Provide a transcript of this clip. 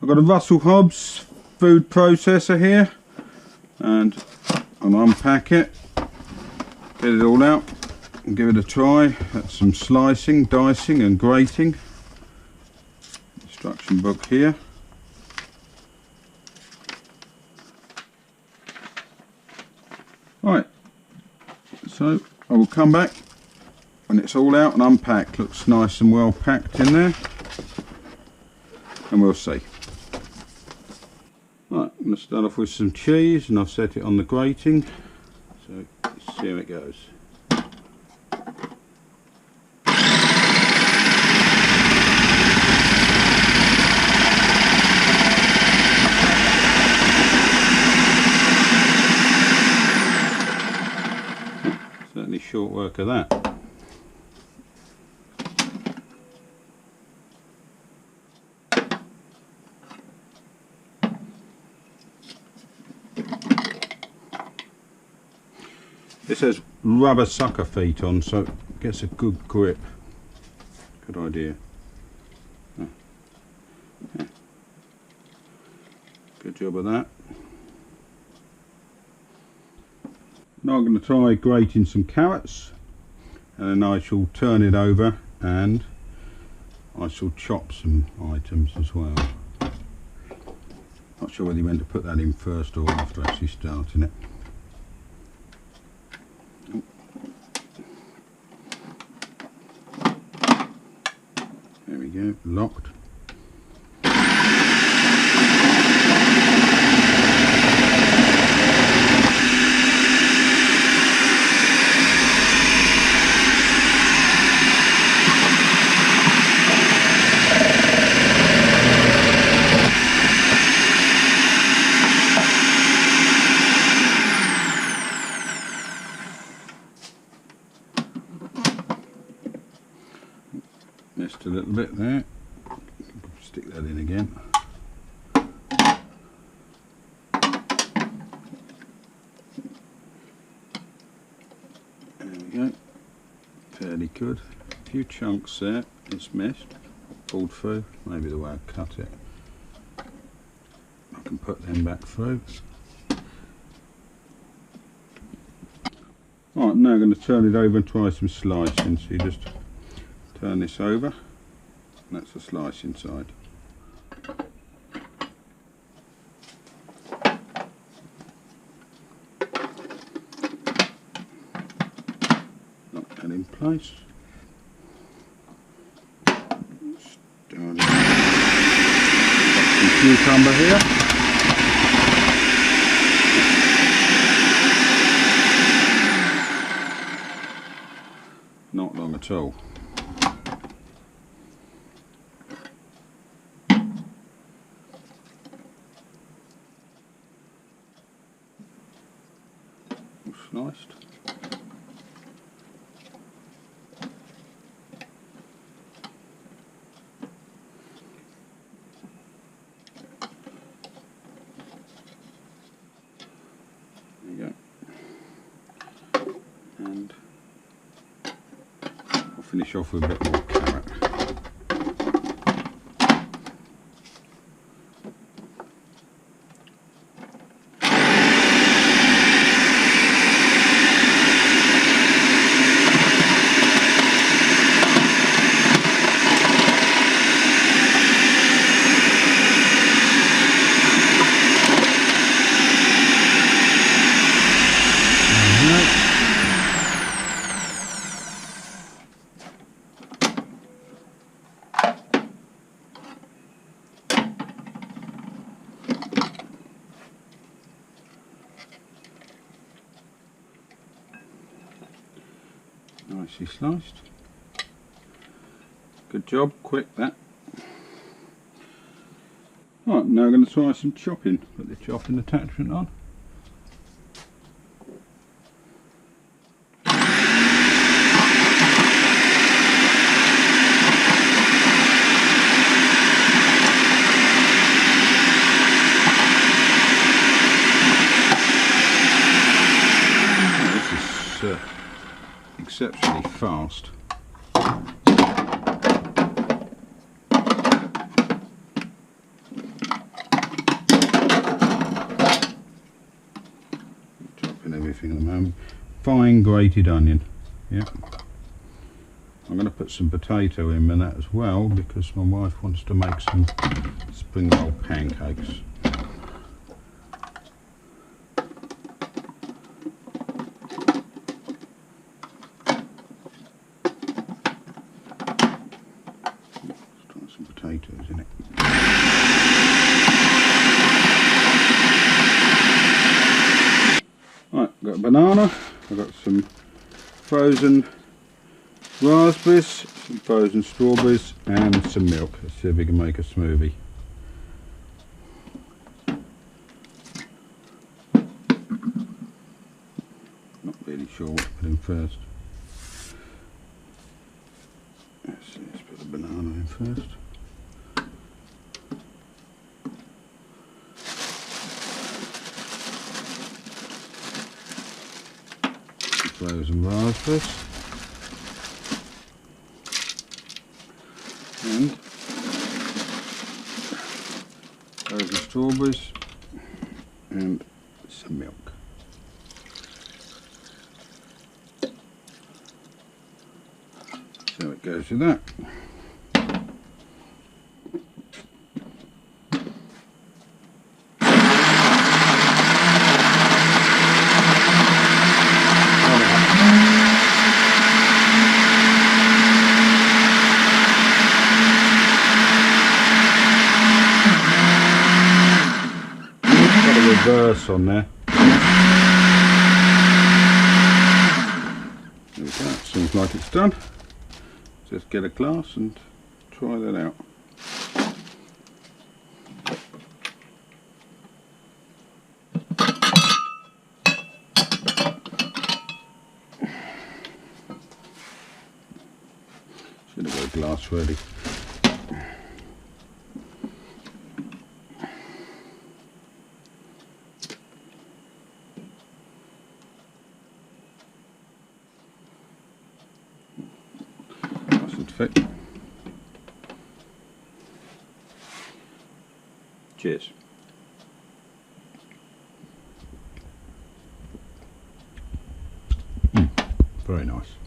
I've got a Russell Hobbs food processor here, and I'll unpack it, get it all out and give it a try. That's some slicing, dicing and grating. Instruction book here. Right, so I will come back when it's all out and unpacked. Looks nice and well packed in there, and we'll see. Right, I'm going to start off with some cheese, and I've set it on the grating, so let's see how it goes. Certainly short work of that. This has rubber sucker feet on, so it gets a good grip. Good idea. Yeah. Good job of that. Now I'm going to try grating some carrots, and then I shall turn it over and I shall chop some items as well. Not sure whether you meant to put that in first or after actually starting it. There we go, locked. Missed a little bit there. Stick that in again. There we go. Fairly good. A few chunks there. It's missed. Pulled through. Maybe the way I cut it. I can put them back through. Right, now I'm going to turn it over and try some slicing. So you just turn this over, and that's the slice inside. Lock that in place. Start it. Got some cucumber here. Not long at all. Sliced. There you go. And I'll finish off with a bit more carrot. Nicely sliced. Good job, quick that. Right, now I'm going to try some chopping. Put the chopping attachment on. Exceptionally fast. anything at the moment. Fine grated onion. Yeah. I'm going to put some potato in with that as well because my wife wants to make some spring roll pancakes. Some potatoes in it. Right, got a banana, I've got some frozen raspberries, some frozen strawberries and some milk. Let's see if we can make a smoothie. Not really sure what to put in first. Let's put the banana in first. Frozen raspberries and frozen strawberries and some milk. So it goes with that. Reverse on there. There we go. Seems like it's done. Just get a glass and try that out. Should have got a glass ready. Fit. Cheers. Very nice.